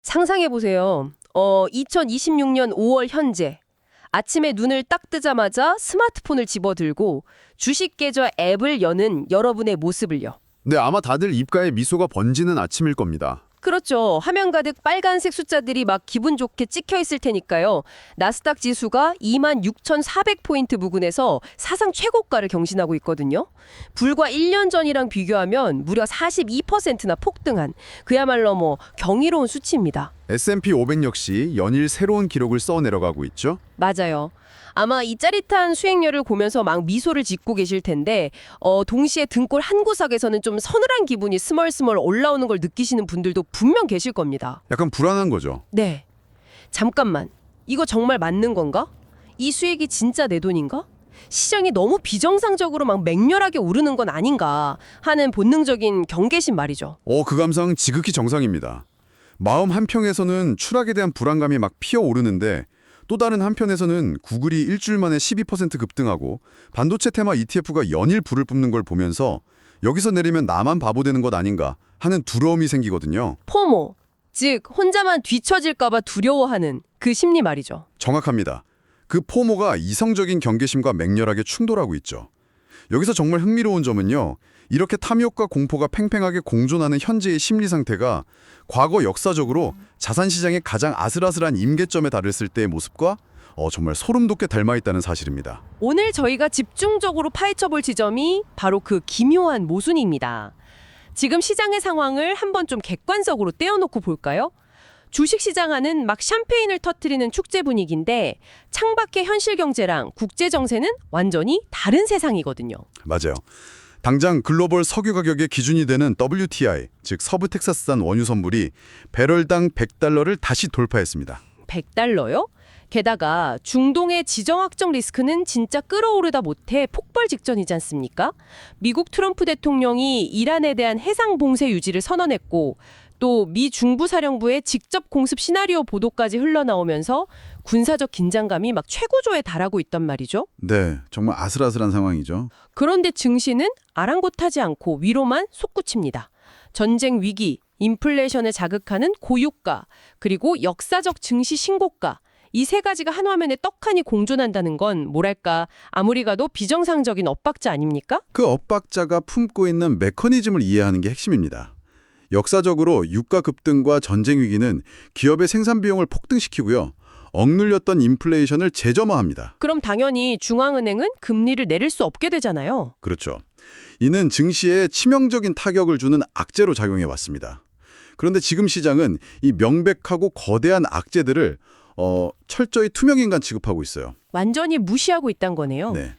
상상해보세요. 2026년 5월 현재. 아침에 눈을 딱 뜨자마자 스마트폰을 집어들고 주식 계좌 앱을 여는 여러분의 모습을요. 네, 아마 다들 입가에 미소가 번지는 아침일 겁니다. 그렇죠. 화면 가득 빨간색 숫자들이 막 기분 좋게 찍혀 있을 테니까요. 나스닥 지수가 26,400포인트 부근에서 사상 최고가를 경신하고 있거든요. 불과 1년 전이랑 비교하면 무려 42%나 폭등한 그야말로 경이로운 수치입니다. S&P 500 역시 연일 새로운 기록을 써 내려가고 있죠. 맞아요. 아마 이 짜릿한 수익률을 보면서 막 미소를 짓고 계실 텐데 동시에 등골 한 구석에서는 좀 서늘한 기분이 스멀스멀 올라오는 걸 느끼시는 분들도 분명 계실 겁니다. 약간 불안한 거죠. 네. 잠깐만. 이거 정말 맞는 건가? 이 수익이 진짜 내 돈인가? 시장이 너무 비정상적으로 막 맹렬하게 오르는 건 아닌가 하는 본능적인 경계심 말이죠. 그 감성 지극히 정상입니다. 마음 한평에서는 추락에 대한 불안감이 막 피어오르는데 또 다른 한편에서는 구글이 일주일 만에 12% 급등하고 반도체 테마 ETF가 연일 불을 뿜는 걸 보면서 여기서 내리면 나만 바보 되는 것 아닌가 하는 두려움이 생기거든요. 포모, 즉 혼자만 뒤처질까 봐 두려워하는 그 심리 말이죠. 정확합니다. 그 포모가 이성적인 경계심과 맹렬하게 충돌하고 있죠. 여기서 정말 흥미로운 점은요. 이렇게 탐욕과 공포가 팽팽하게 공존하는 현재의 심리 상태가 과거 역사적으로 자산시장의 가장 아슬아슬한 임계점에 달했을 때의 모습과 정말 소름 돋게 닮아있다는 사실입니다. 오늘 저희가 집중적으로 파헤쳐볼 지점이 바로 그 기묘한 모순입니다. 지금 시장의 상황을 한번 좀 객관적으로 떼어놓고 볼까요? 주식시장하는 막 샴페인을 터뜨리는 축제 분위기인데 창밖의 현실 경제랑 국제 정세는 완전히 다른 세상이거든요. 맞아요. 당장 글로벌 석유 가격의 기준이 되는 WTI, 즉 서부 텍사스산 원유 선물이 배럴당 100달러를 다시 돌파했습니다. 100달러요? 게다가 중동의 지정학적 리스크는 진짜 끌어오르다 못해 폭발 직전이지 않습니까? 미국 트럼프 대통령이 이란에 대한 해상 봉쇄 유지를 선언했고 또 미 중부사령부의 직접 공습 시나리오 보도까지 흘러나오면서 군사적 긴장감이 막 최고조에 달하고 있단 말이죠. 네, 정말 아슬아슬한 상황이죠. 그런데 증시는 아랑곳하지 않고 위로만 솟구칩니다. 전쟁 위기, 인플레이션을 자극하는 고유가, 그리고 역사적 증시 신고가, 이 세 가지가 한 화면에 떡하니 공존한다는 건 뭐랄까 아무리 가도 비정상적인 엇박자 아닙니까? 그 엇박자가 품고 있는 메커니즘을 이해하는 게 핵심입니다. 역사적으로 유가 급등과 전쟁 위기는 기업의 생산 비용을 폭등시키고요. 억눌렸던 인플레이션을 재점화합니다. 그럼 당연히 중앙은행은 금리를 내릴 수 없게 되잖아요. 그렇죠. 이는 증시에 치명적인 타격을 주는 악재로 작용해 왔습니다. 그런데 지금 시장은 이 명백하고 거대한 악재들을 철저히 투명인간 취급하고 있어요. 완전히 무시하고 있단 거네요. 네.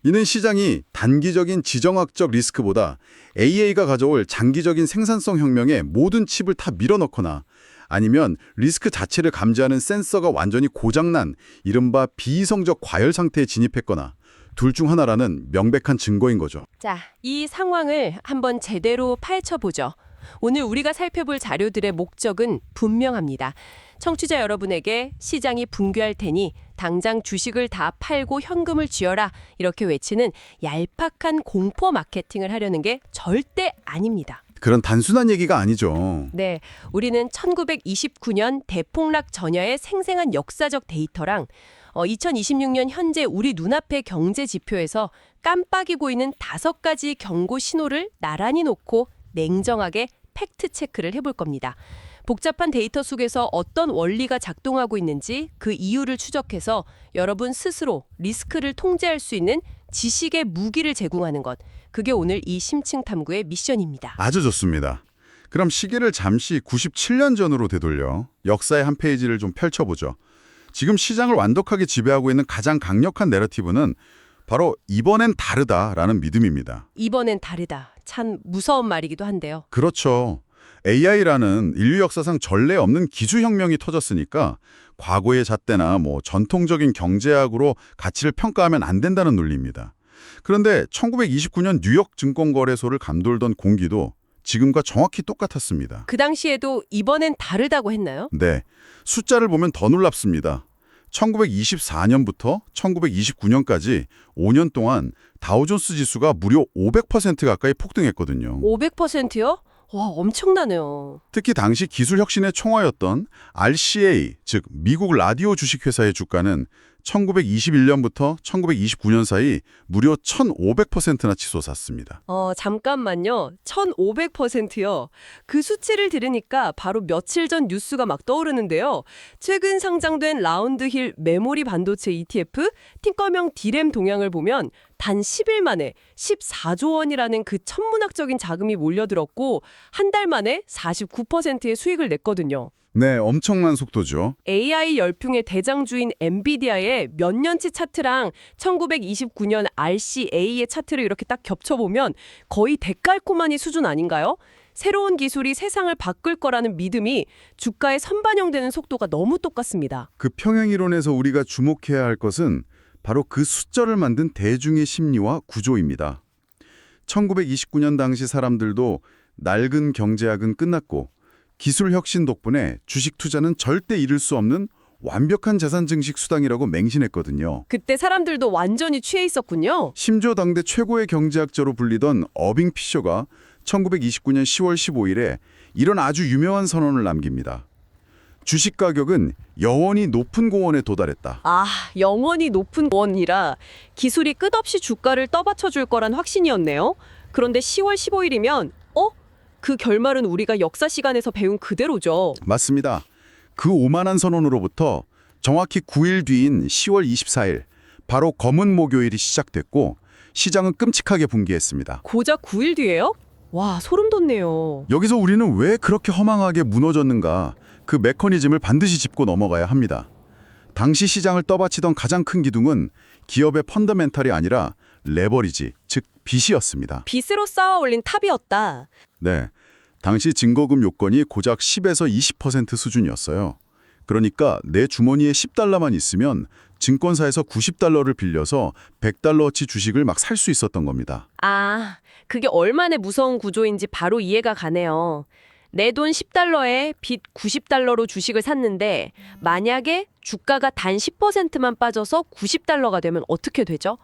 이는 시장이 단기적인 지정학적 리스크보다 AI가 가져올 장기적인 생산성 혁명에 모든 칩을 다 밀어넣거나 아니면 리스크 자체를 감지하는 센서가 완전히 고장난 이른바 비이성적 과열 상태에 진입했거나 둘 중 하나라는 명백한 증거인 거죠. 자, 이 상황을 한번 제대로 파헤쳐보죠. 오늘 우리가 살펴볼 자료들의 목적은 분명합니다. 청취자 여러분에게 시장이 붕괴할 테니 당장 주식을 다 팔고 현금을 쥐어라 이렇게 외치는 얄팍한 공포 마케팅을 하려는 게 절대 아닙니다. 그런 단순한 얘기가 아니죠. 네, 우리는 1929년 대폭락 전야의 생생한 역사적 데이터랑 2026년 현재 우리 눈앞의 경제 지표에서 깜빡이고 있는 5가지 경고 신호를 나란히 놓고 냉정하게 팩트 체크를 해볼 겁니다. 복잡한 데이터 속에서 어떤 원리가 작동하고 있는지 그 이유를 추적해서 여러분 스스로 리스크를 통제할 수 있는 지식의 무기를 제공하는 것. 그게 오늘 이 심층 탐구의 미션입니다. 아주 좋습니다. 그럼 시계를 잠시 97년 전으로 되돌려 역사의 한 페이지를 좀 펼쳐보죠. 지금 시장을 완독하게 지배하고 있는 가장 강력한 내러티브는 바로 이번엔 다르다라는 믿음입니다. 이번엔 다르다. 참 무서운 말이기도 한데요. 그렇죠. AI라는 인류 역사상 전례 없는 기술혁명이 터졌으니까 과거의 잣대나 전통적인 경제학으로 가치를 평가하면 안 된다는 논리입니다. 그런데 1929년 뉴욕 증권거래소를 감돌던 공기도 지금과 정확히 똑같았습니다. 그 당시에도 이번엔 다르다고 했나요? 네, 숫자를 보면 더 놀랍습니다. 1924년부터 1929년까지 5년 동안 다우존스 지수가 무려 500% 가까이 폭등했거든요. 500%요? 와, 엄청나네요. 특히 당시 기술 혁신의 총화였던 RCA, 즉 미국 라디오 주식회사의 주가는 1921년부터 1929년 사이 무려 1,500%나 치솟았습니다. 잠깐만요. 1500%요. 그 수치를 들으니까 바로 며칠 전 뉴스가 막 떠오르는데요. 최근 상장된 라운드힐 메모리 반도체 ETF, 팅커명 디램 동향을 보면 단 10일 만에 14조 원이라는 그 천문학적인 자금이 몰려들었고 한 달 만에 49%의 수익을 냈거든요. 네, 엄청난 속도죠. AI 열풍의 대장주인 엔비디아의 몇 년치 차트랑 1929년 RCA의 차트를 이렇게 딱 겹쳐보면 거의 데칼코마니 수준 아닌가요? 새로운 기술이 세상을 바꿀 거라는 믿음이 주가에 선반영되는 속도가 너무 똑같습니다. 그 평행이론에서 우리가 주목해야 할 것은 바로 그 숫자를 만든 대중의 심리와 구조입니다. 1929년 당시 사람들도 낡은 경제학은 끝났고 기술 혁신 덕분에 주식 투자는 절대 잃을 수 없는 완벽한 자산 증식 수단이라고 맹신했거든요. 그때 사람들도 완전히 취해 있었군요. 심지어 당대 최고의 경제학자로 불리던 어빙 피셔가 1929년 10월 15일에 이런 아주 유명한 선언을 남깁니다. 주식 가격은 영원히 높은 고원에 도달했다. 영원히 높은 원이라 기술이 끝없이 주가를 떠받쳐줄 거란 확신이었네요. 그런데 10월 15일이면 그 결말은 우리가 역사 시간에서 배운 그대로죠. 맞습니다. 그 오만한 선언으로부터 정확히 9일 뒤인 10월 24일, 바로 검은 목요일이 시작됐고 시장은 끔찍하게 붕괴했습니다. 고작 9일 뒤에요? 와, 소름 돋네요. 여기서 우리는 왜 그렇게 허망하게 무너졌는가, 그 메커니즘을 반드시 짚고 넘어가야 합니다. 당시 시장을 떠받치던 가장 큰 기둥은 기업의 펀더멘탈이 아니라 레버리지, 즉 빚이었습니다. 빚으로 쌓아 올린 탑이었다. 네, 당시 증거금 요건이 고작 10에서 20% 수준이었어요. 그러니까 내 주머니에 10달러만 있으면 증권사에서 90달러를 빌려서 100달러어치 주식을 막 살 수 있었던 겁니다. 그게 얼마나 무서운 구조인지 바로 이해가 가네요. 내 돈 10달러에 빚 90달러로 주식을 샀는데 만약에 주가가 단 10%만 빠져서 90달러가 되면 어떻게 되죠?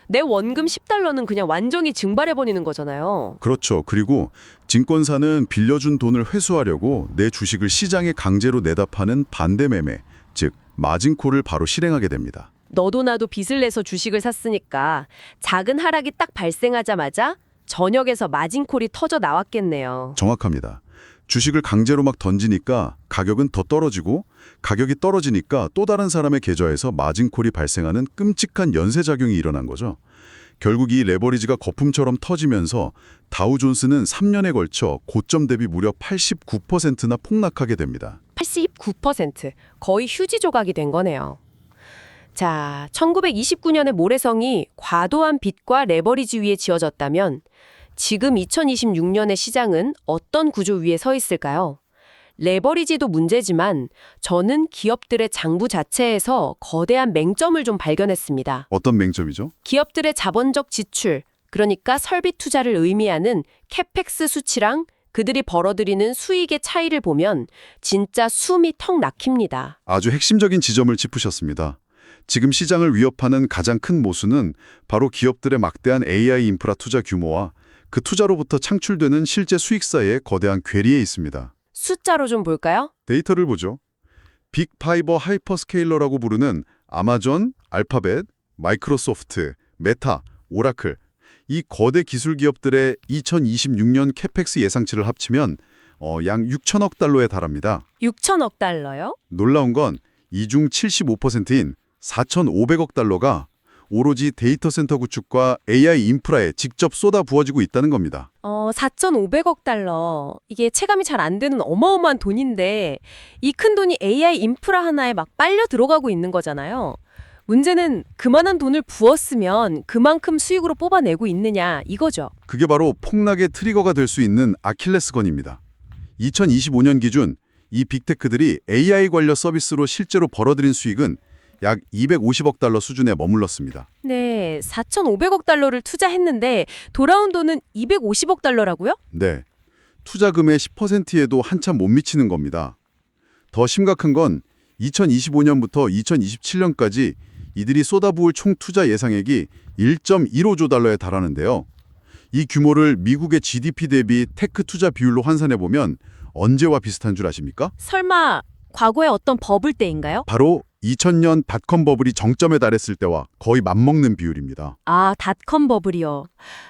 내 원금 10달러는 그냥 완전히 증발해버리는 거잖아요. 그렇죠. 그리고 증권사는 빌려준 돈을 회수하려고 내 주식을 시장에 강제로 내다 파는 반대 매매, 즉 마진콜을 바로 실행하게 됩니다. 너도 나도 빚을 내서 주식을 샀으니까 작은 하락이 딱 발생하자마자 전역에서 마진콜이 터져 나왔겠네요. 정확합니다. 주식을 강제로 막 던지니까 가격은 더 떨어지고 가격이 떨어지니까 또 다른 사람의 계좌에서 마진콜이 발생하는 끔찍한 연쇄작용이 일어난 거죠. 결국 이 레버리지가 거품처럼 터지면서 다우존스는 3년에 걸쳐 고점 대비 무려 89%나 폭락하게 됩니다. 89%. 거의 휴지 조각이 된 거네요. 자, 1929년의 모래성이 과도한 빚과 레버리지 위에 지어졌다면 지금 2026년의 시장은 어떤 구조 위에 서 있을까요? 레버리지도 문제지만 저는 기업들의 장부 자체에서 거대한 맹점을 좀 발견했습니다. 어떤 맹점이죠? 기업들의 자본적 지출, 그러니까 설비 투자를 의미하는 캐펙스 수치랑 그들이 벌어들이는 수익의 차이를 보면 진짜 숨이 턱 막힙니다. 아주 핵심적인 지점을 짚으셨습니다. 지금 시장을 위협하는 가장 큰 모순은 바로 기업들의 막대한 AI 인프라 투자 규모와 그 투자로부터 창출되는 실제 수익 사이의 거대한 괴리에 있습니다. 숫자로 좀 볼까요? 데이터를 보죠. 빅5 하이퍼스케일러라고 부르는 아마존, 알파벳, 마이크로소프트, 메타, 오라클, 이 거대 기술 기업들의 2026년 캐펙스 예상치를 합치면 양 6천억 달러에 달합니다. 6천억 달러요? 놀라운 건 이 중 75%인 4,500억 달러가 오로지 데이터 센터 구축과 AI 인프라에 직접 쏟아 부어지고 있다는 겁니다. 4,500억 달러. 이게 체감이 잘 안 되는 어마어마한 돈인데 이 큰 돈이 AI 인프라 하나에 막 빨려 들어가고 있는 거잖아요. 문제는 그만한 돈을 부었으면 그만큼 수익으로 뽑아내고 있느냐 이거죠. 그게 바로 폭락의 트리거가 될 수 있는 아킬레스건입니다. 2025년 기준 이 빅테크들이 AI 관련 서비스로 실제로 벌어들인 수익은 약 250억 달러 수준에 머물렀습니다. 네, 4,500억 달러를 투자했는데 돌아온 돈은 250억 달러라고요? 네, 투자금의 10%에도 한참 못 미치는 겁니다. 더 심각한 건 2025년부터 2027년까지 이들이 쏟아부을 총 투자 예상액이 1.15조 달러에 달하는데요. 이 규모를 미국의 GDP 대비 테크 투자 비율로 환산해 보면 언제와 비슷한 줄 아십니까? 설마 과거에 어떤 버블 때인가요? 바로 2000년 닷컴 버블이 정점에 달했을 때와 거의 맞먹는 비율입니다. 아, 닷컴 버블이요.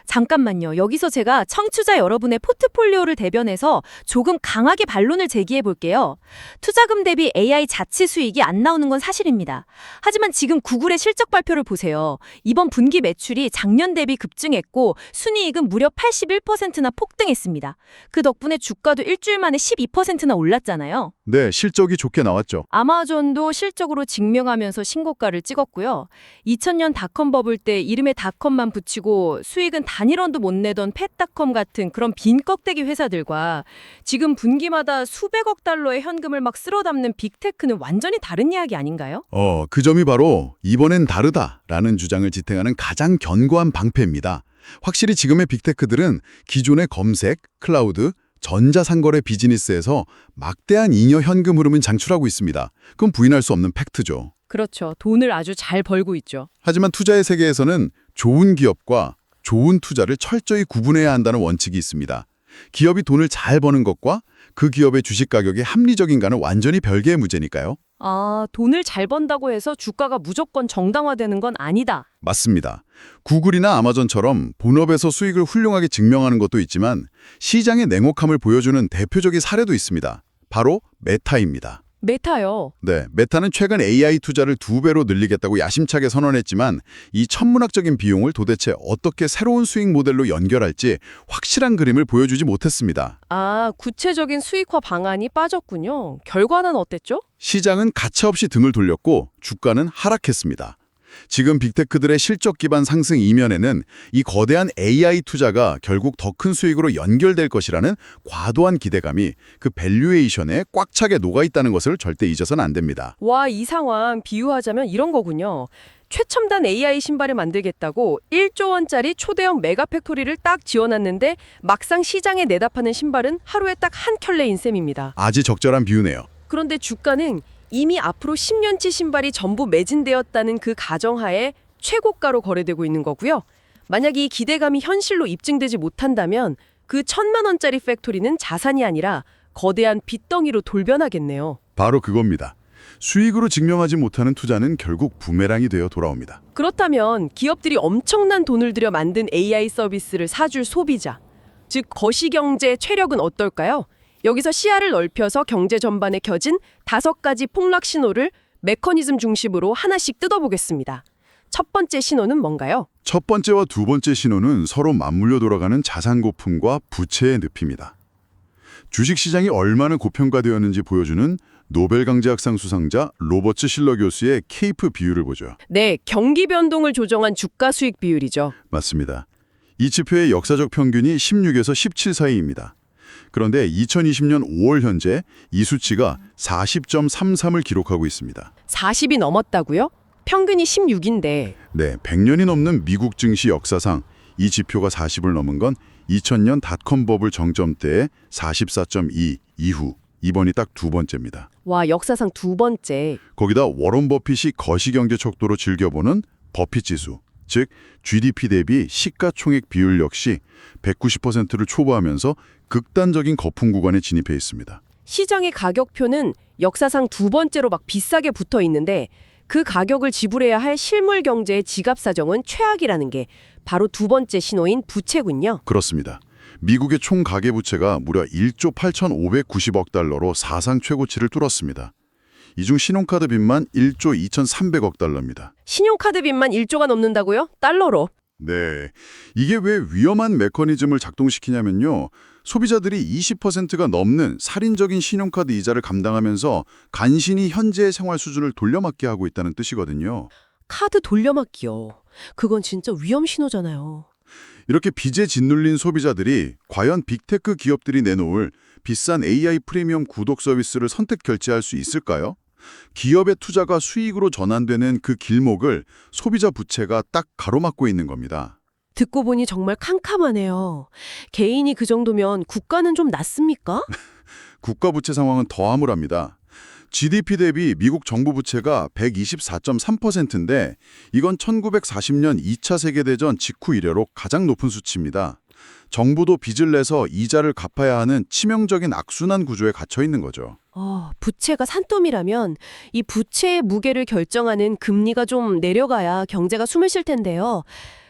잠깐만요. 여기서 제가 청취자 여러분의 포트폴리오를 대변해서 조금 강하게 반론을 제기해 볼게요. 투자금 대비 AI 자체 수익이 안 나오는 건 사실입니다. 하지만 지금 구글의 실적 발표를 보세요. 이번 분기 매출이 작년 대비 급증했고 순이익은 무려 81%나 폭등했습니다. 그 덕분에 주가도 일주일 만에 12%나 올랐잖아요. 네, 실적이 좋게 나왔죠. 아마존도 실적으로 증명하면서 신고가를 찍었고요. 2000년 닷컴 버블 때 이름에 닷컴만 붙이고 수익은 단일원도 못 내던 펫닷컴 같은 그런 빈 껍데기 회사들과 지금 분기마다 수백억 달러의 현금을 막 쓸어 담는 빅테크는 완전히 다른 이야기 아닌가요? 그 점이 바로 이번엔 다르다라는 주장을 지탱하는 가장 견고한 방패입니다. 확실히 지금의 빅테크들은 기존의 검색, 클라우드, 전자상거래 비즈니스에서 막대한 잉여 현금 흐름은 장출하고 있습니다. 그건 부인할 수 없는 팩트죠. 그렇죠. 돈을 아주 잘 벌고 있죠. 하지만 투자의 세계에서는 좋은 기업과 좋은 투자를 철저히 구분해야 한다는 원칙이 있습니다. 기업이 돈을 잘 버는 것과 그 기업의 주식 가격이 합리적인가는 완전히 별개의 문제니까요. 아, 돈을 잘 번다고 해서 주가가 무조건 정당화되는 건 아니다. 맞습니다. 구글이나 아마존처럼 본업에서 수익을 훌륭하게 증명하는 것도 있지만 시장의 냉혹함을 보여주는 대표적인 사례도 있습니다. 바로 메타입니다. 메타요. 네, 메타는 최근 AI 투자를 2배로 늘리겠다고 야심차게 선언했지만 이 천문학적인 비용을 도대체 어떻게 새로운 수익 모델로 연결할지 확실한 그림을 보여주지 못했습니다. 아, 구체적인 수익화 방안이 빠졌군요. 결과는 어땠죠? 시장은 가차없이 등을 돌렸고 주가는 하락했습니다. 지금 빅테크들의 실적 기반 상승 이면에는 이 거대한 AI 투자가 결국 더 큰 수익으로 연결될 것이라는 과도한 기대감이 그 밸류에이션에 꽉 차게 녹아있다는 것을 절대 잊어서는 안 됩니다. 와, 이 상황 비유하자면 이런 거군요. 최첨단 AI 신발을 만들겠다고 1조 원짜리 초대형 메가 팩토리를 딱 지어놨는데 막상 시장에 내다 파는 신발은 하루에 딱 한 켤레인 셈입니다. 아주 적절한 비유네요. 그런데 주가는 이미 앞으로 10년치 신발이 전부 매진되었다는 그 가정하에 최고가로 거래되고 있는 거고요. 만약 이 기대감이 현실로 입증되지 못한다면 그 1000만 원짜리 팩토리는 자산이 아니라 거대한 빚덩이로 돌변하겠네요. 바로 그겁니다. 수익으로 증명하지 못하는 투자는 결국 부메랑이 되어 돌아옵니다. 그렇다면 기업들이 엄청난 돈을 들여 만든 AI 서비스를 사줄 소비자, 즉 거시경제 최력은 어떨까요? 여기서 시야를 넓혀서 경제 전반에 켜진 5가지 폭락 신호를 메커니즘 중심으로 하나씩 뜯어보겠습니다. 첫 번째 신호는 뭔가요? 첫 번째와 두 번째 신호는 서로 맞물려 돌아가는 자산 고품과 부채의 늪입니다. 주식시장이 얼마나 고평가되었는지 보여주는 노벨 경제학상 수상자 로버트 실러 교수의 케이프 비율을 보죠. 네, 경기 변동을 조정한 주가 수익 비율이죠. 맞습니다. 이 지표의 역사적 평균이 16에서 17 사이입니다. 그런데 2020년 5월 현재 이 수치가 40.33을 기록하고 있습니다. 40이 넘었다고요? 평균이 16인데. 네, 100년이 넘는 미국 증시 역사상 이 지표가 40을 넘은 건 2000년 닷컴 버블 정점 때의 44.2 이후 이번이 딱 두 번째입니다. 와, 역사상 두 번째. 거기다 워런 버핏이 거시경제 척도로 즐겨보는 버핏 지수, 즉 GDP 대비 시가총액 비율 역시 190%를 초과하면서 극단적인 거품 구간에 진입해 있습니다. 시장의 가격표는 역사상 두 번째로 막 비싸게 붙어 있는데 그 가격을 지불해야 할 실물 경제의 지갑 사정은 최악이라는 게 바로 두 번째 신호인 부채군요. 그렇습니다. 미국의 총 가계부채가 무려 1조 8,590억 달러로 사상 최고치를 뚫었습니다. 이 중 신용카드 빚만 1조 2,300억 달러입니다. 신용카드 빚만 1조가 넘는다고요? 달러로. 네, 이게 왜 위험한 메커니즘을 작동시키냐면요. 소비자들이 20%가 넘는 살인적인 신용카드 이자를 감당하면서 간신히 현재의 생활 수준을 돌려막게 하고 있다는 뜻이거든요. 카드 돌려막기요. 그건 진짜 위험 신호잖아요. 이렇게 빚에 짓눌린 소비자들이 과연 빅테크 기업들이 내놓을 비싼 AI 프리미엄 구독 서비스를 선택 결제할 수 있을까요? 기업의 투자가 수익으로 전환되는 그 길목을 소비자 부채가 딱 가로막고 있는 겁니다. 듣고 보니 정말 캄캄하네요. 개인이 그 정도면 국가는 좀 낫습니까? 국가 부채 상황은 더 암울합니다. GDP 대비 미국 정부 부채가 124.3%인데 이건 1940년 2차 세계대전 직후 이래로 가장 높은 수치입니다. 정부도 빚을 내서 이자를 갚아야 하는 치명적인 악순환 구조에 갇혀 있는 거죠. 부채가 산더미라면 이 부채의 무게를 결정하는 금리가 좀 내려가야 경제가 숨을 쉴 텐데요.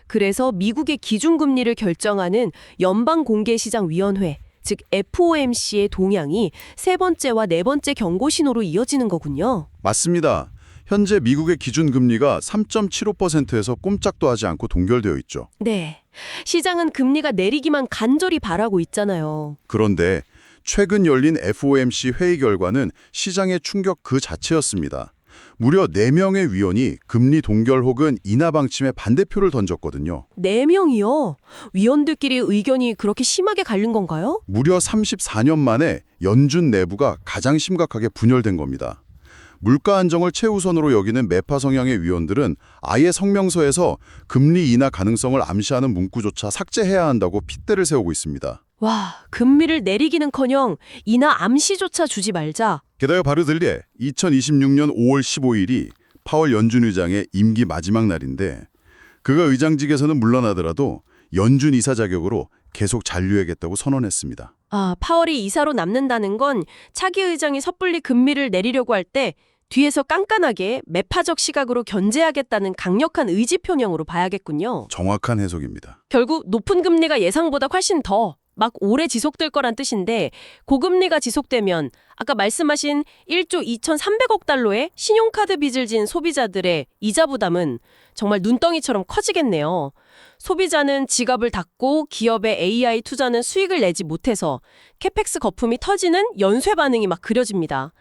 그래서 미국의 기준금리를 결정하는 연방공개시장위원회, 즉 FOMC의 동향이 세 번째와 네 번째 경고 신호로 이어지는 거군요. 맞습니다. 현재 미국의 기준금리가 3.75%에서 꼼짝도 하지 않고 동결되어 있죠. 네. 시장은 금리가 내리기만 간절히 바라고 있잖아요. 그런데 최근 열린 FOMC 회의 결과는 시장의 충격 그 자체였습니다. 무려 4명의 위원이 금리 동결 혹은 인하 방침에 반대표를 던졌거든요. 4명이요? 위원들끼리 의견이 그렇게 심하게 갈린 건가요? 무려 34년 만에 연준 내부가 가장 심각하게 분열된 겁니다. 물가 안정을 최우선으로 여기는 매파 성향의 위원들은 아예 성명서에서 금리 인하 가능성을 암시하는 문구조차 삭제해야 한다고 핏대를 세우고 있습니다. 와, 금리를 내리기는커녕 인하 암시조차 주지 말자. 게다가 바로 들리에 2026년 5월 15일이 파월 연준 의장의 임기 마지막 날인데 그가 의장직에서는 물러나더라도 연준 이사 자격으로 계속 잔류하겠다고 선언했습니다. 파월이 이사로 남는다는 건 차기 의장이 섣불리 금리를 내리려고 할 때 뒤에서 깐깐하게 매파적 시각으로 견제하겠다는 강력한 의지 표명으로 봐야겠군요. 정확한 해석입니다. 결국 높은 금리가 예상보다 훨씬 더 막 오래 지속될 거란 뜻인데 고금리가 지속되면 아까 말씀하신 1조 2,300억 달러의 신용카드 빚을 진 소비자들의 이자 부담은 정말 눈덩이처럼 커지겠네요. 소비자는 지갑을 닫고 기업의 AI 투자는 수익을 내지 못해서 캐펙스 거품이 터지는 연쇄 반응이 막 그려집니다.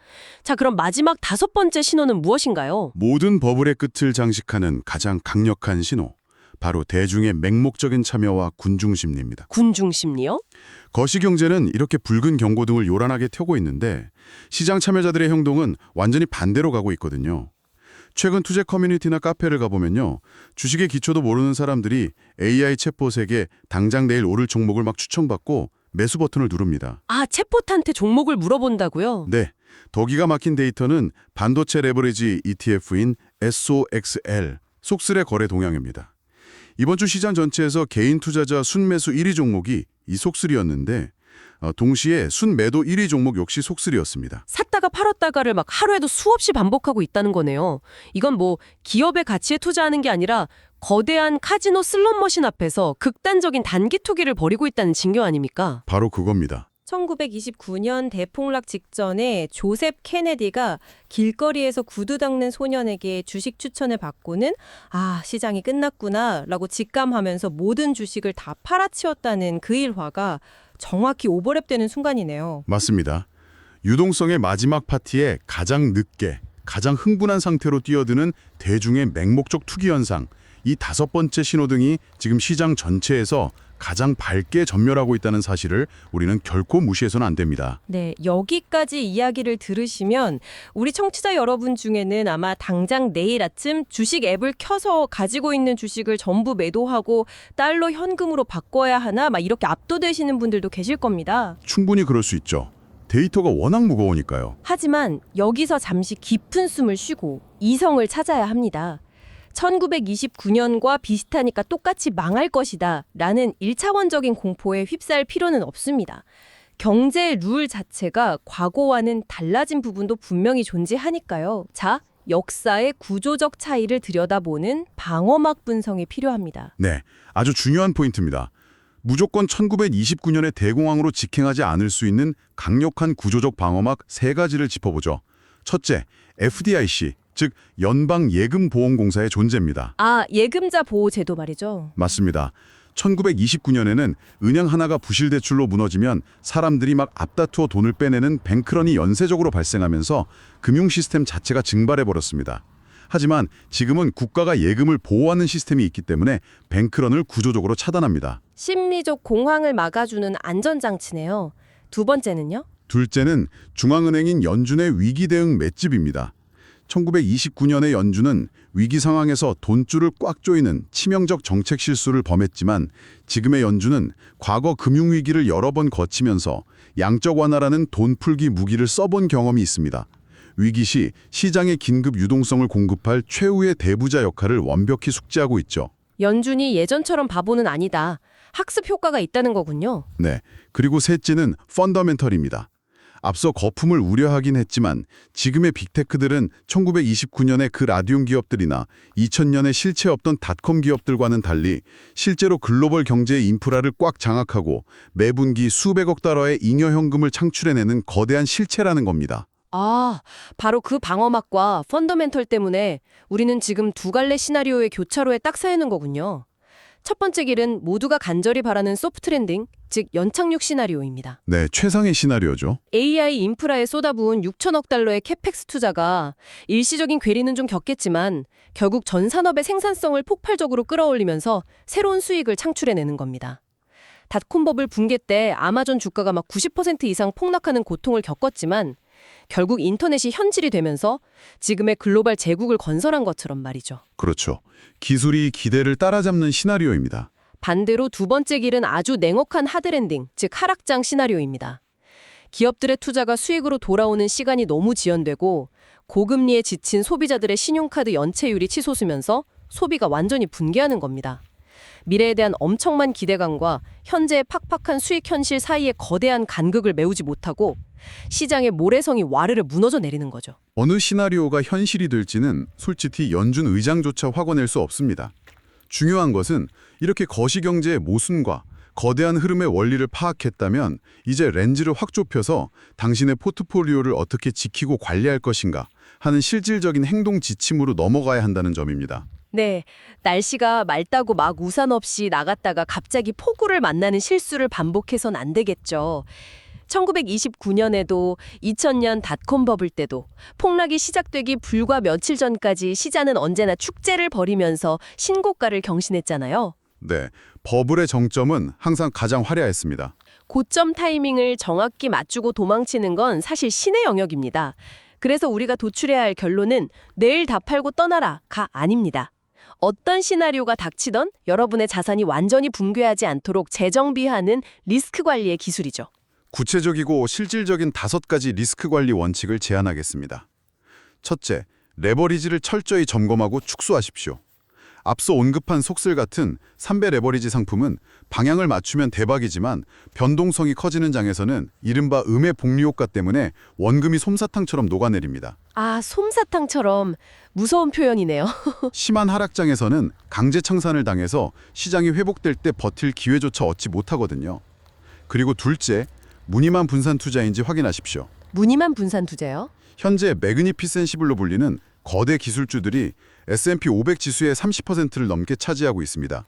자, 그럼 마지막 5번째 신호는 무엇인가요? 모든 버블의 끝을 장식하는 가장 강력한 신호. 바로 대중의 맹목적인 참여와 군중심리입니다. 군중심리요? 거시경제는 이렇게 붉은 경고등을 요란하게 켜고 있는데 시장 참여자들의 행동은 완전히 반대로 가고 있거든요. 최근 투자 커뮤니티나 카페를 가보면요. 주식의 기초도 모르는 사람들이 AI 챗봇에게 당장 내일 오를 종목을 막 추천받고 매수 버튼을 누릅니다. 챗봇한테 종목을 물어본다고요? 네, 더 기가 막힌 데이터는 반도체 레버리지 ETF인 SOXL, 속슬의 거래 동향입니다. 이번 주 시장 전체에서 개인 투자자 순매수 1위 종목이 이 속슬이었는데 동시에 순매도 1위 종목 역시 속슬이었습니다. 샀다가 팔았다가를 막 하루에도 수없이 반복하고 있다는 거네요. 이건 뭐 기업의 가치에 투자하는 게 아니라 거대한 카지노 슬롯머신 앞에서 극단적인 단기 투기를 벌이고 있다는 징조 아닙니까? 바로 그겁니다. 1929년 대폭락 직전에 조셉 케네디가 길거리에서 구두 닦는 소년에게 주식 추천을 받고는 시장이 끝났구나 라고 직감하면서 모든 주식을 다 팔아치웠다는 그 일화가 정확히 오버랩되는 순간이네요. 맞습니다. 유동성의 마지막 파티에 가장 늦게, 가장 흥분한 상태로 뛰어드는 대중의 맹목적 투기 현상, 이 5번째 신호등이 지금 시장 전체에서 가장 밝게 전멸하고 있다는 사실을 우리는 결코 무시해서는 안 됩니다. 네, 여기까지 이야기를 들으시면 우리 청취자 여러분 중에는 아마 당장 내일 아침 주식 앱을 켜서 가지고 있는 주식을 전부 매도하고 달러 현금으로 바꿔야 하나 막 이렇게 압도되시는 분들도 계실 겁니다. 충분히 그럴 수 있죠. 데이터가 워낙 무거우니까요. 하지만 여기서 잠시 깊은 숨을 쉬고 이성을 찾아야 합니다. 1929년과 비슷하니까 똑같이 망할 것이다 라는 1차원적인 공포에 휩싸일 필요는 없습니다. 경제 룰 자체가 과거와는 달라진 부분도 분명히 존재하니까요. 자, 역사의 구조적 차이를 들여다보는 방어막 분석이 필요합니다. 네, 아주 중요한 포인트입니다. 무조건 1929년의 대공황으로 직행하지 않을 수 있는 강력한 구조적 방어막 3가지를 짚어보죠. 첫째, FDIC, 즉 연방예금보험공사의 존재입니다. 예금자 보호 제도 말이죠. 맞습니다. 1929년에는 은행 하나가 부실 대출로 무너지면 사람들이 막 앞다투어 돈을 빼내는 뱅크런이 연쇄적으로 발생하면서 금융 시스템 자체가 증발해버렸습니다. 하지만 지금은 국가가 예금을 보호하는 시스템이 있기 때문에 뱅크런을 구조적으로 차단합니다. 심리적 공황을 막아주는 안전장치네요. 두 번째는요? 둘째는 중앙은행인 연준의 위기 대응 맷집입니다. 1929년의 연준은 위기 상황에서 돈줄을 꽉 조이는 치명적 정책 실수를 범했지만 지금의 연준은 과거 금융위기를 여러 번 거치면서 양적 완화라는 돈 풀기 무기를 써본 경험이 있습니다. 위기 시 시장의 긴급 유동성을 공급할 최후의 대부자 역할을 완벽히 숙지하고 있죠. 연준이 예전처럼 바보는 아니다. 학습 효과가 있다는 거군요. 네. 그리고 셋째는 펀더멘털입니다. 앞서 거품을 우려하긴 했지만 지금의 빅테크들은 1929년에 그 라디움 기업들이나 2000년에 실체 없던 닷컴 기업들과는 달리 실제로 글로벌 경제의 인프라를 꽉 장악하고 매분기 수백억 달러의 잉여 현금을 창출해내는 거대한 실체라는 겁니다. 아, 바로 그 방어막과 펀더멘털 때문에 우리는 지금 두 갈래 시나리오의 교차로에 딱 서 있는 거군요. 첫 번째 길은 모두가 간절히 바라는 소프트 랜딩, 즉 연착륙 시나리오입니다. 네, 최상의 시나리오죠. AI 인프라에 쏟아부은 6천억 달러의 캐펙스 투자가 일시적인 괴리는 좀 겪겠지만 결국 전 산업의 생산성을 폭발적으로 끌어올리면서 새로운 수익을 창출해내는 겁니다. 닷컴 버블 붕괴 때 아마존 주가가 막 90% 이상 폭락하는 고통을 겪었지만 결국 인터넷이 현실이 되면서 지금의 글로벌 제국을 건설한 것처럼 말이죠. 그렇죠. 기술이 기대를 따라잡는 시나리오입니다. 반대로 두 번째 길은 아주 냉혹한 하드랜딩, 즉 하락장 시나리오입니다. 기업들의 투자가 수익으로 돌아오는 시간이 너무 지연되고 고금리에 지친 소비자들의 신용카드 연체율이 치솟으면서 소비가 완전히 붕괴하는 겁니다. 미래에 대한 엄청난 기대감과 현재의 팍팍한 수익 현실 사이의 거대한 간극을 메우지 못하고 시장의 모래성이 와르르 무너져 내리는 거죠. 어느 시나리오가 현실이 될지는 솔직히 연준 의장조차 확언할 수 없습니다. 중요한 것은 이렇게 거시경제의 모순과 거대한 흐름의 원리를 파악했다면 이제 렌즈를 확 좁혀서 당신의 포트폴리오를 어떻게 지키고 관리할 것인가 하는 실질적인 행동 지침으로 넘어가야 한다는 점입니다. 네, 날씨가 맑다고 막 우산 없이 나갔다가 갑자기 폭우를 만나는 실수를 반복해선 안 되겠죠. 1929년에도 2000년 닷컴 버블 때도 폭락이 시작되기 불과 며칠 전까지 시장은 언제나 축제를 벌이면서 신고가를 경신했잖아요. 네, 버블의 정점은 항상 가장 화려했습니다. 고점 타이밍을 정확히 맞추고 도망치는 건 사실 신의 영역입니다. 그래서 우리가 도출해야 할 결론은 내일 다 팔고 떠나라가 아닙니다. 어떤 시나리오가 닥치던 여러분의 자산이 완전히 붕괴하지 않도록 재정비하는 리스크 관리의 기술이죠. 구체적이고 실질적인 5가지 리스크 관리 원칙을 제안하겠습니다. 첫째, 레버리지를 철저히 점검하고 축소하십시오. 앞서 언급한 속슬 같은 3배 레버리지 상품은 방향을 맞추면 대박이지만 변동성이 커지는 장에서는 이른바 음의 복리 효과 때문에 원금이 솜사탕처럼 녹아내립니다. 아, 솜사탕처럼 무서운 표현이네요. 심한 하락장에서는 강제 청산을 당해서 시장이 회복될 때 버틸 기회조차 얻지 못하거든요. 그리고 둘째, 무늬만 분산 투자인지 확인하십시오. 무늬만 분산 투자요? 현재 매그니피센시블로 불리는 거대 기술주들이 S&P 500 지수의 30%를 넘게 차지하고 있습니다.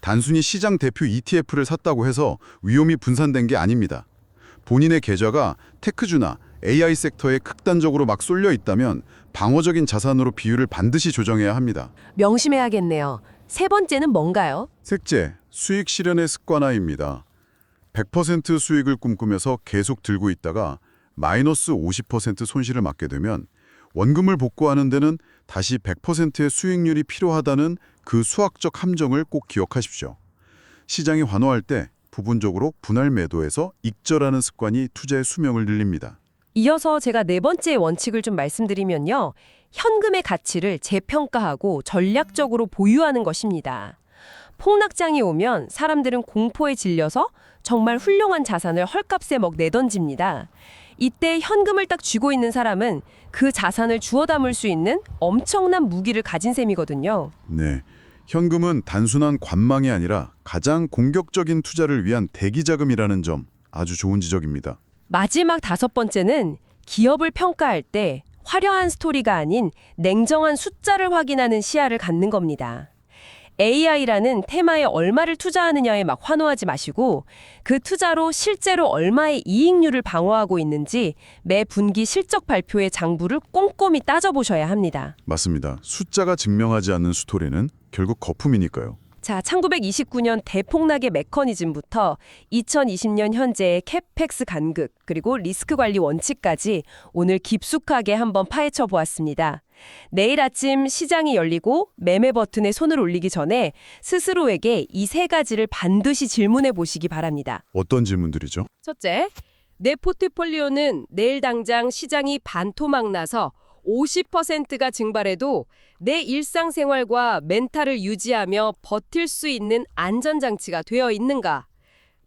단순히 시장 대표 ETF를 샀다고 해서 위험이 분산된 게 아닙니다. 본인의 계좌가 테크주나 AI 섹터에 극단적으로 막 쏠려 있다면 방어적인 자산으로 비율을 반드시 조정해야 합니다. 명심해야겠네요. 세 번째는 뭔가요? 셋째, 수익 실현의 습관화입니다. 100% 수익을 꿈꾸면서 계속 들고 있다가 마이너스 50% 손실을 맞게 되면 원금을 복구하는 데는 다시 100%의 수익률이 필요하다는 그 수학적 함정을 꼭 기억하십시오. 시장이 환호할 때 부분적으로 분할 매도해서 익절하는 습관이 투자의 수명을 늘립니다. 이어서 제가 네 번째 원칙을 좀 말씀드리면요. 현금의 가치를 재평가하고 전략적으로 보유하는 것입니다. 폭락장이 오면 사람들은 공포에 질려서 정말 훌륭한 자산을 헐값에 막 내던집니다. 이때 현금을 딱 쥐고 있는 사람은 그 자산을 주워 담을 수 있는 엄청난 무기를 가진 셈이거든요. 네, 현금은 단순한 관망이 아니라 가장 공격적인 투자를 위한 대기자금이라는 점 아주 좋은 지적입니다. 마지막 다섯 번째는 기업을 평가할 때 화려한 스토리가 아닌 냉정한 숫자를 확인하는 시야를 갖는 겁니다. AI라는 테마에 얼마를 투자하느냐에 막 환호하지 마시고 그 투자로 실제로 얼마의 이익률을 방어하고 있는지 매 분기 실적 발표의 장부를 꼼꼼히 따져보셔야 합니다. 맞습니다. 숫자가 증명하지 않는 스토리는 결국 거품이니까요. 자, 1929년 대폭락의 메커니즘부터 2020년 현재의 캐펙스 간극 그리고 리스크 관리 원칙까지 오늘 깊숙하게 한번 파헤쳐 보았습니다. 내일 아침 시장이 열리고 매매 버튼에 손을 올리기 전에 스스로에게 이 세 가지를 반드시 질문해 보시기 바랍니다. 어떤 질문들이죠? 첫째, 내 포트폴리오는 내일 당장 시장이 반토막 나서 50%가 증발해도 내 일상생활과 멘탈을 유지하며 버틸 수 있는 안전장치가 되어 있는가?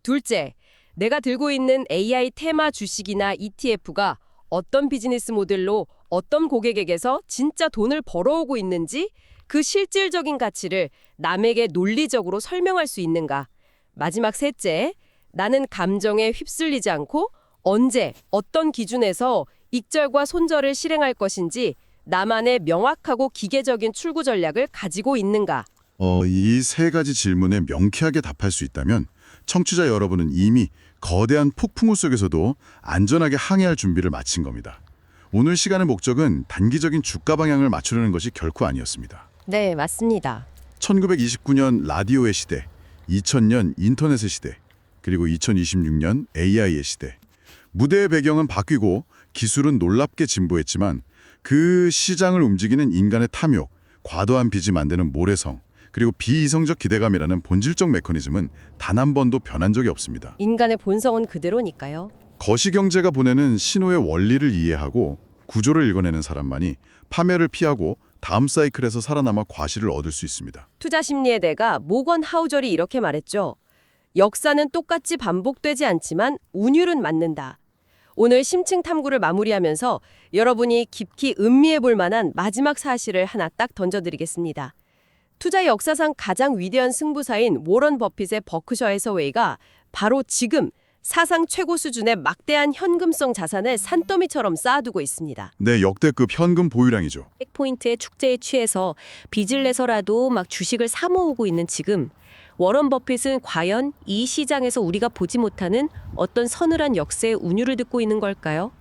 둘째, 내가 들고 있는 AI 테마 주식이나 ETF가 어떤 비즈니스 모델로 어떤 고객에게서 진짜 돈을 벌어오고 있는지 그 실질적인 가치를 남에게 논리적으로 설명할 수 있는가? 마지막 셋째, 나는 감정에 휩쓸리지 않고 언제, 어떤 기준에서 익절과 손절을 실행할 것인지 나만의 명확하고 기계적인 출구 전략을 가지고 있는가? 이 세 가지 질문에 명쾌하게 답할 수 있다면 청취자 여러분은 이미 거대한 폭풍우 속에서도 안전하게 항해할 준비를 마친 겁니다. 오늘 시간의 목적은 단기적인 주가 방향을 맞추려는 것이 결코 아니었습니다. 네, 맞습니다. 1929년 라디오의 시대, 2000년 인터넷의 시대, 그리고 2026년 AI의 시대. 무대의 배경은 바뀌고 기술은 놀랍게 진보했지만 그 시장을 움직이는 인간의 탐욕, 과도한 빚이 만드는 모래성, 그리고 비이성적 기대감이라는 본질적 메커니즘은 단 한 번도 변한 적이 없습니다. 인간의 본성은 그대로니까요. 거시경제가 보내는 신호의 원리를 이해하고 구조를 읽어내는 사람만이 파멸을 피하고 다음 사이클에서 살아남아 과실을 얻을 수 있습니다. 투자 심리의 대가 모건 하우절이 이렇게 말했죠. 역사는 똑같이 반복되지 않지만 운율은 맞는다. 오늘 심층 탐구를 마무리하면서 여러분이 깊이 음미해 볼 만한 마지막 사실을 하나 딱 던져드리겠습니다. 투자 역사상 가장 위대한 승부사인 워런 버핏의 버크셔 해서웨이가 바로 지금 사상 최고 수준의 막대한 현금성 자산을 산더미처럼 쌓아두고 있습니다. 네, 역대급 현금 보유량이죠. 백포인트의 축제에 취해서 빚을 내서라도 막 주식을 사 모으고 있는 지금 워런 버핏은 과연 이 시장에서 우리가 보지 못하는 어떤 서늘한 역사의 운율을 듣고 있는 걸까요?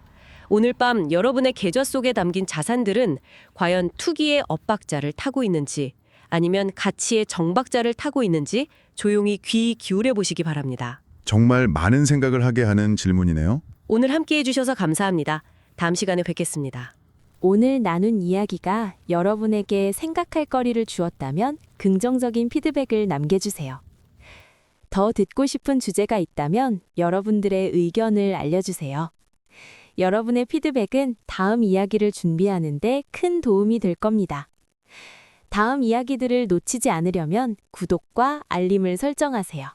오늘 밤 여러분의 계좌 속에 담긴 자산들은 과연 투기의 엇박자를 타고 있는지 아니면 가치의 정박자를 타고 있는지 조용히 귀 기울여 보시기 바랍니다. 정말 많은 생각을 하게 하는 질문이네요. 오늘 함께해 주셔서 감사합니다. 다음 시간에 뵙겠습니다. 오늘 나눈 이야기가 여러분에게 생각할 거리를 주었다면 긍정적인 피드백을 남겨주세요. 더 듣고 싶은 주제가 있다면 여러분들의 의견을 알려주세요. 여러분의 피드백은 다음 이야기를 준비하는 데 큰 도움이 될 겁니다. 다음 이야기들을 놓치지 않으려면 구독과 알림을 설정하세요.